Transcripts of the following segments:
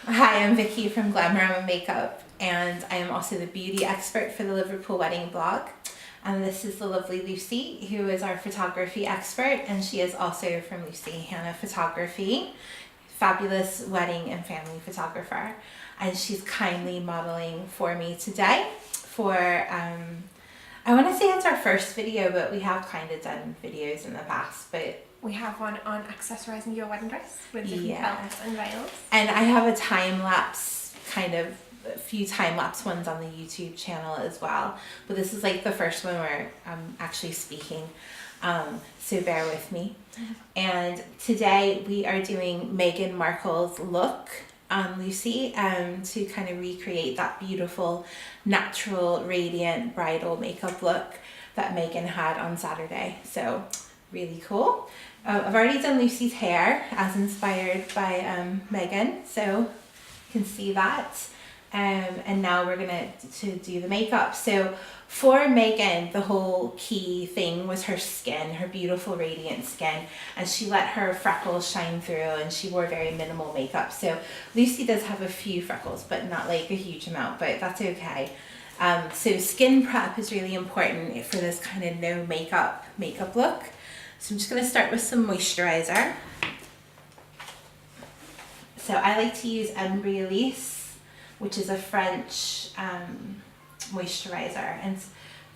Hi, I'm Vicky from Glamorama Makeup, and I am also the beauty expert for the Liverpool Wedding blog. And this is the lovely Lucy, who is our photography expert, and she is also from Lucy Hannah Photography, fabulous wedding and family photographer. And she's kindly modeling for me today for, I want to say it's our first video, but we have kind of done videos in the past, but we have one on accessorizing your wedding dress with different belts and veils. And I have a time-lapse, a few time-lapse ones on the YouTube channel as well. But this is like the first one where I'm actually speaking, so bear with me. And today we are doing Meghan Markle's look on Lucy to kind of recreate that beautiful, natural, radiant bridal makeup look that Meghan had on Saturday. So really cool. I've already done Lucy's hair as inspired by Meghan, so you can see that. And now we're gonna do the makeup. So for Meghan, the whole key thing was her skin, her beautiful radiant skin, and she let her freckles shine through, and she wore very minimal makeup. So Lucy does have a few freckles, but not like a huge amount, but that's okay. So skin prep is really important for this kind of no makeup look. So I'm just going to start with some moisturizer. So I like to use Embryolisse, which is a French moisturizer, and it's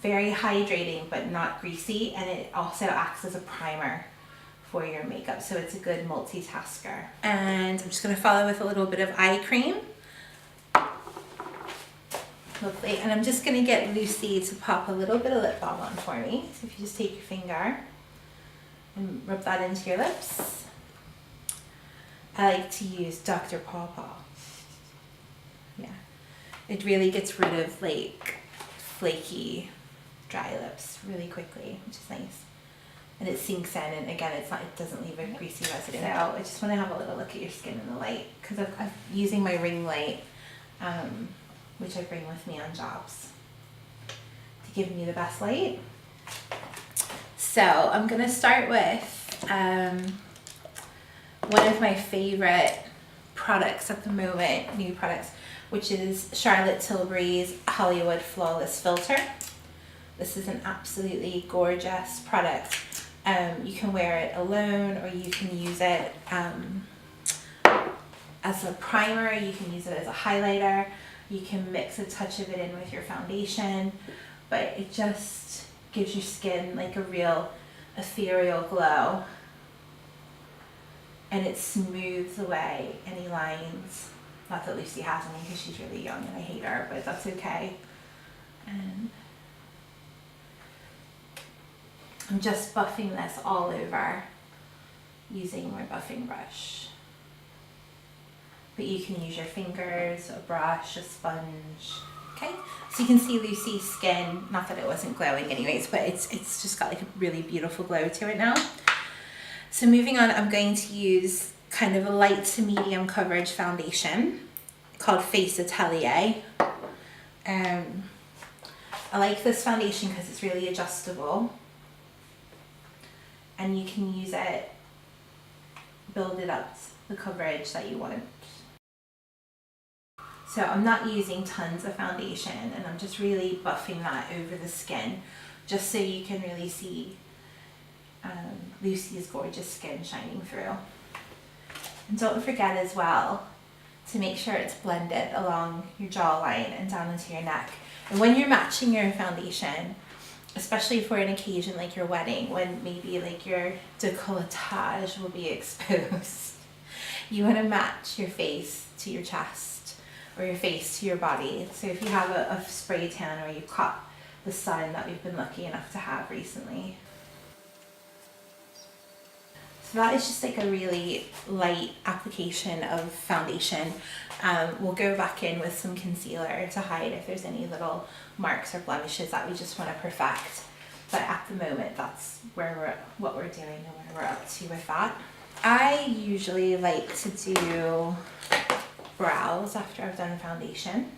very hydrating but not greasy, and it also acts as a primer for your makeup, so it's a good multitasker. And I'm just going to follow with a little bit of eye cream. Lovely. And I'm just going to get Lucy to pop a little bit of lip balm on for me. So if you just take your finger and rub that into your lips. I like to use Dr. Pawpaw. Yeah, it really gets rid of like flaky, dry lips really quickly, which is nice. And it sinks in, and again, it doesn't leave a greasy residue. So I just want to have a little look at your skin in the light, because I'm using my ring light, which I bring with me on jobs to give me the best light. So I'm going to start with one of my favorite products at the moment, new products, which is Charlotte Tilbury's Hollywood Flawless Filter. This is an absolutely gorgeous product. You can wear it alone, or you can use it as a primer, you can use it as a highlighter, you can mix a touch of it in with your foundation, but it just gives your skin like a real ethereal glow, and it smooths away any lines. Not that Lucy has any, because she's really young and I hate her, but that's okay. And I'm just buffing this all over using my buffing brush, but you can use your fingers, a brush, a sponge. Okay, so you can see Lucy's skin, not that it wasn't glowing anyways, but it's just got like a really beautiful glow to it now. So moving on, I'm going to use kind of a light to medium coverage foundation called Face Atelier. I like this foundation because it's really adjustable, and you can use it, build it up the coverage that you want. So I'm not using tons of foundation, and I'm just really buffing that over the skin, just so you can really see Lucy's gorgeous skin shining through. And don't forget as well to make sure it's blended along your jawline and down into your neck. And when you're matching your foundation, especially for an occasion like your wedding, when maybe like your décolletage will be exposed, you want to match your face to your chest, or your face to your body. So if you have a spray tan, or you caught the sun that we've been lucky enough to have recently. So that is just like a really light application of foundation. We'll go back in with some concealer to hide if there's any little marks or blemishes that we just want to perfect. But at the moment, that's what we're doing and where we're up to with that. I usually like to do brows after I've done foundation.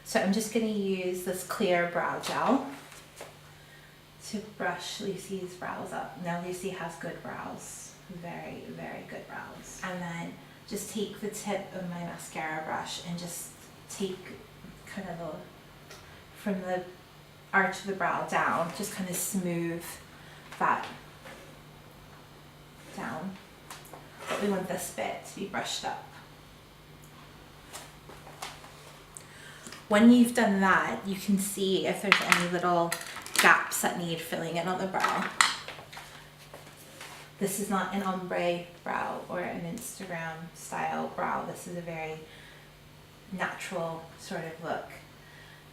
So I'm just going to use this clear brow gel to brush Lucy's brows up. Now Lucy has good brows, very, very good brows. And then just take the tip of my mascara brush and just take kind of from the arch of the brow down, just kind of smooth that down. But we want this bit to be brushed up. When you've done that, you can see if there's any little gaps that need filling in on the brow. This is not an ombre brow or an Instagram style brow. This is a very natural sort of look.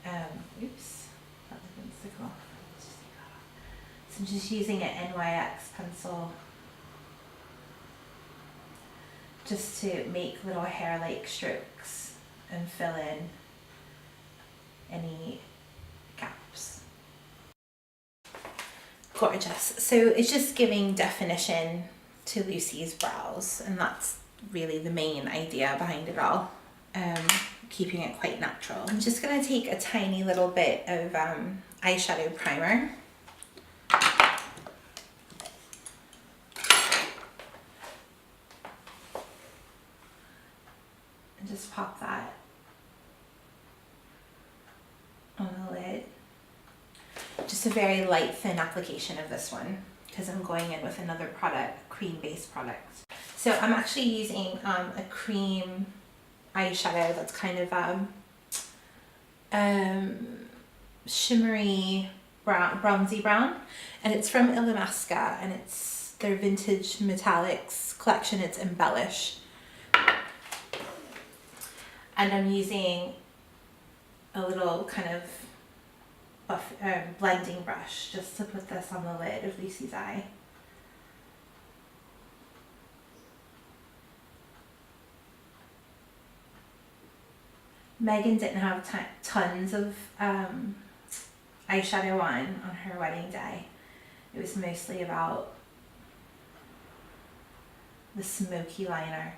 Oops, that didn't stick off. Let's just take that off. So I'm just using an NYX pencil just to make little hair-like strokes and fill in any gaps. Gorgeous. So it's just giving definition to Lucy's brows, and that's really the main idea behind it all, keeping it quite natural. I'm just going to take a tiny little bit of eyeshadow primer. And just pop that on the lid. Just a very light, thin application of this one because I'm going in with another product, cream-based product. So I'm actually using a cream eyeshadow that's kind of shimmery brown, bronzy brown, and it's from Illamasqua, and it's their vintage metallics collection. It's Embellish, and I'm using a little kind of blending brush just to put this on the lid of Lucy's eye. Meghan didn't have tons of eyeshadow on her wedding day. It was mostly about the smoky liner,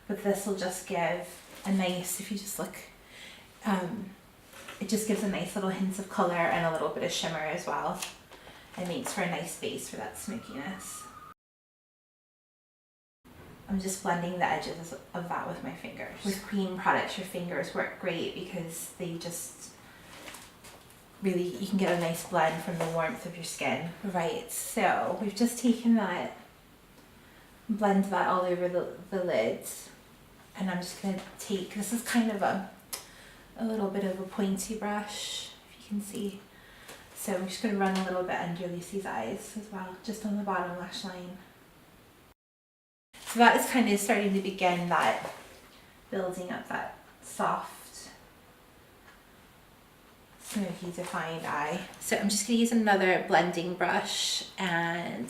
but this will just give a nice, if you just look, it just gives a nice little hint of color and a little bit of shimmer as well. It makes for a nice base for that smokiness. I'm just blending the edges of that with my fingers. With cream products, your fingers work great because they just really, you can get a nice blend from the warmth of your skin. Right, so we've just taken that, blend that all over the lids, and I'm just gonna take, this is kind of a little bit of a pointy brush, if you can see. So I'm just gonna run a little bit under Lucy's eyes as well, just on the bottom lash line. So that is kind of starting to begin that, building up that soft, smoky defined eye. So I'm just gonna use another blending brush and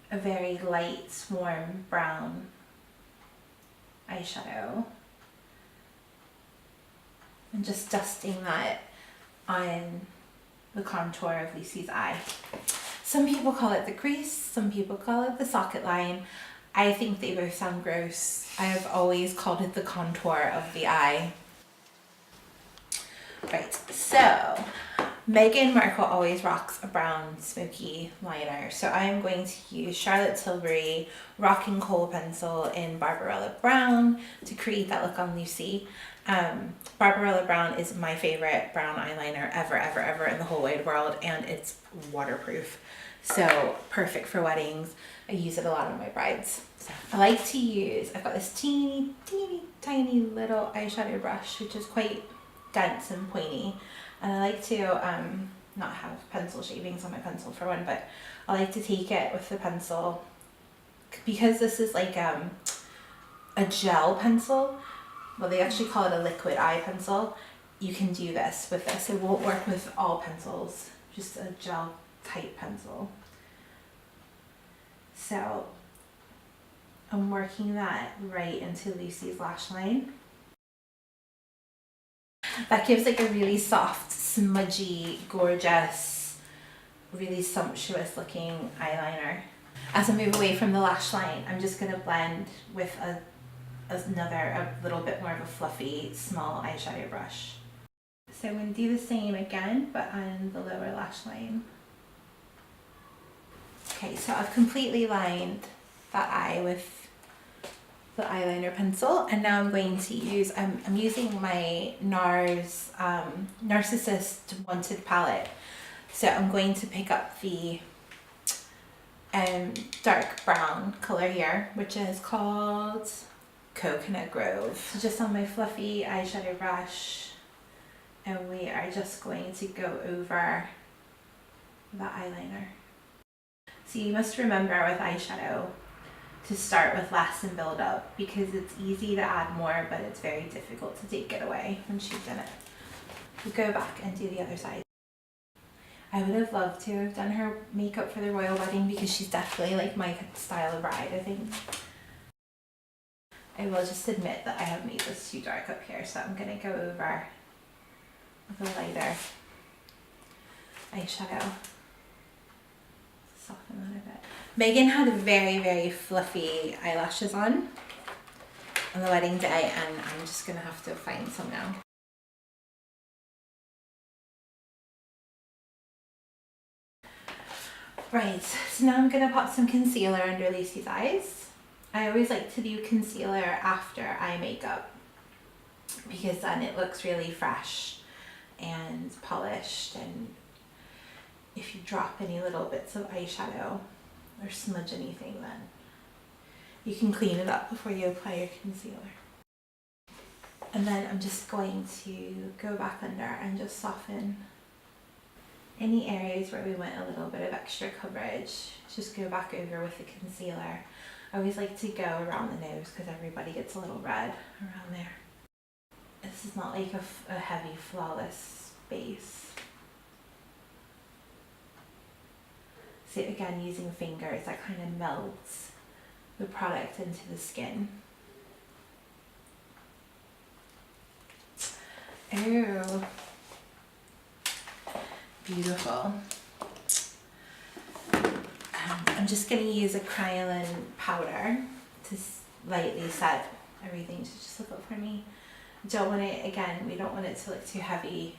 a very light, warm brown eyeshadow, and just dusting that on the contour of Lucy's eye. Some people call it the crease, some people call it the socket line. I think they both sound gross. I have always called it the contour of the eye. Right, so Meghan Markle always rocks a brown smoky liner, so I am going to use Charlotte Tilbury Rocking Coal Pencil in Barbarella Brown to create that look on Lucy. Barbarella Brown is my favorite brown eyeliner ever in the whole wide world, and it's waterproof, so perfect for weddings. I use it a lot on my brides. So I like to use, I've got this teeny tiny little eyeshadow brush, which is quite dense and pointy, and I like to not have pencil shavings on my pencil for one, but I like to take it with the pencil, because this is like a gel pencil. Well, they actually call it a liquid eye pencil. You can do this with this. It won't work with all pencils, just a gel type pencil. So I'm working that right into Lucy's lash line. That gives like a really soft, smudgy, gorgeous, really sumptuous looking eyeliner. As I move away from the lash line, I'm just gonna blend with a little bit more of a fluffy, small eyeshadow brush. So I'm going to do the same again, but on the lower lash line. Okay, so I've completely lined that eye with the eyeliner pencil, and now I'm going to use, I'm using my NARS Narcissist Wanted palette. So I'm going to pick up the dark brown color here, which is called Coconut Grove. So just on my fluffy eyeshadow brush, and we are just going to go over the eyeliner. So you must remember with eyeshadow to start with less and build up, because it's easy to add more, but it's very difficult to take it away once you've done it. We'll go back and do the other side. I would have loved to have done her makeup for the royal wedding, because she's definitely like my style of bride, I think. I will just admit that I have made this too dark up here, so I'm going to go over with a lighter eyeshadow. Soften that a bit. Meghan had very, very fluffy eyelashes on the wedding day, and I'm just going to have to find some now. Right, so now I'm going to pop some concealer under Lucy's eyes. I always like to do concealer after eye makeup, because then it looks really fresh and polished, and if you drop any little bits of eyeshadow or smudge anything, then you can clean it up before you apply your concealer. And then I'm just going to go back under and just soften any areas where we want a little bit of extra coverage. Just go back over with the concealer. I always like to go around the nose because everybody gets a little red around there. This is not like a heavy, flawless base. So again, using fingers, that kind of melts the product into the skin. Oh, beautiful. I'm just going to use a Kryolan powder to lightly set everything to just look up for me. Don't want it, again, we don't want it to look too heavy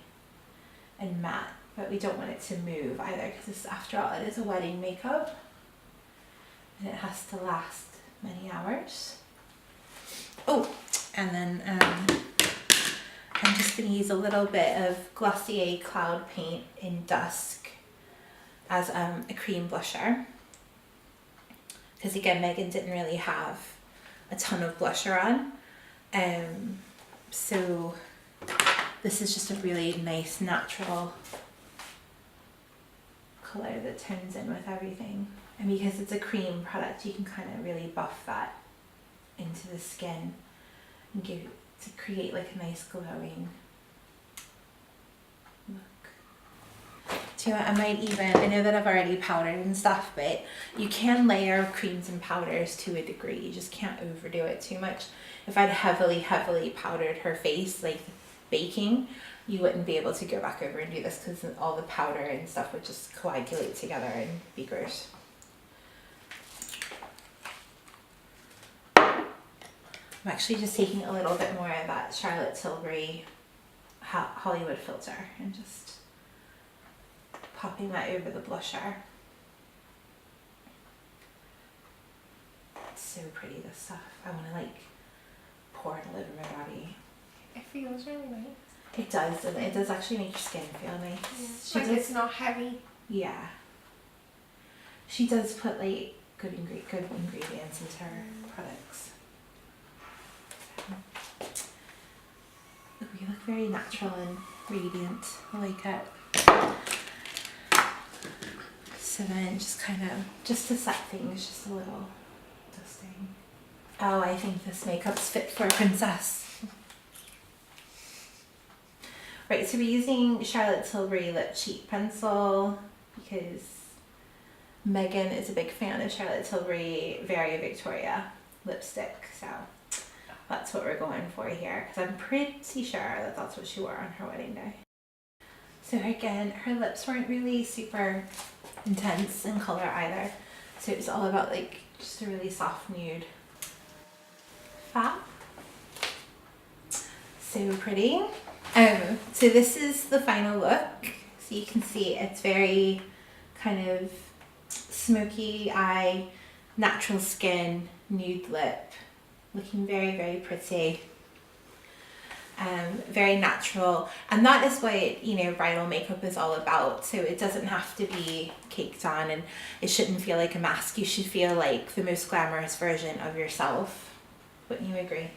and matte, but we don't want it to move either, because after all, it is a wedding makeup and it has to last many hours. Oh, and then I'm just going to use a little bit of Glossier Cloud Paint in Dusk as a cream blusher, because again, Meghan didn't really have a ton of blusher on, so this is just a really nice natural color that turns in with everything. And because it's a cream product, you can kind of really buff that into the skin and to create like a nice glowing look. Do you know what, I might even, I know that I've already powdered and stuff, but you can layer creams and powders to a degree. You just can't overdo it too much. If I'd heavily powdered her face, like baking, you wouldn't be able to go back over and do this, because all the powder and stuff would just coagulate together and be gross. I'm actually just taking a little bit more of that Charlotte Tilbury Hollywood filter and just popping that over the blusher. It's so pretty, this stuff. I want to like pour it all over my body. It feels really nice. It does, and it does actually make your skin feel nice. Yeah. Like it's not heavy. Yeah. She does put like good ingredients into her products. So, you look very natural and radiant. I like it. So then just kind of, just to set things, just a little dusting. Oh, I think this makeup's fit for a princess. Right, so we're using Charlotte Tilbury Lip Cheat Pencil because Meghan is a big fan of Charlotte Tilbury Very Victoria lipstick, so that's what we're going for here, because I'm pretty sure that that's what she wore on her wedding day. So again, her lips weren't really super intense in color either, so it was all about like just a really soft nude. Fab. So pretty. So this is the final look. So you can see it's very kind of smoky eye, natural skin, nude lip, looking very, very pretty. Very natural, and that is what, you know, bridal makeup is all about. So it doesn't have to be caked on, and it shouldn't feel like a mask. You should feel like the most glamorous version of yourself. Wouldn't you agree?